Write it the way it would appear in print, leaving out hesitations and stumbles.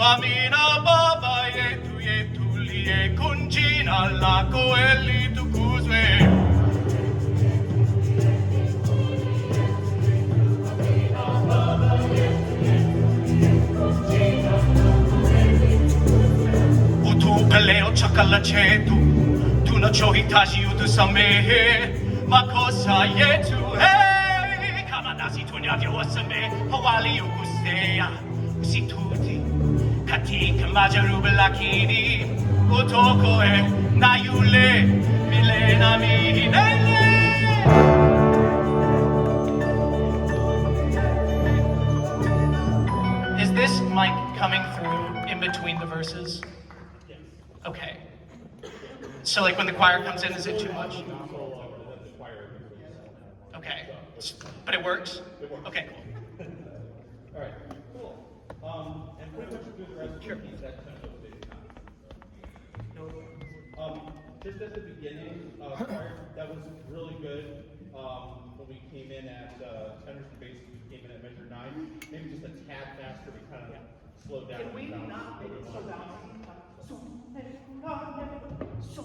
Amina baba yetu liye kunjina lako litukuzwe. Utupe leo chakala chetu, tunachohitaji utusamehe makosa yetu. Hey, kama nasi tunavyowasamehe waliokosea, usitutie katika majaribu, lakini utuokoe na yule milele na milele. Is this mic coming through in between the verses? Yes. Okay. So like when the choir comes in, is it too much? Okay. But it works? Okay, cool. All right, cool. And pretty much through the rest of the piece, that's kind of what just at the beginning, that was really good. When we came in at tenors and basses, we came in at measure 9. Maybe just a tad faster, we kind of slowed down. Can we not make it so bouncy?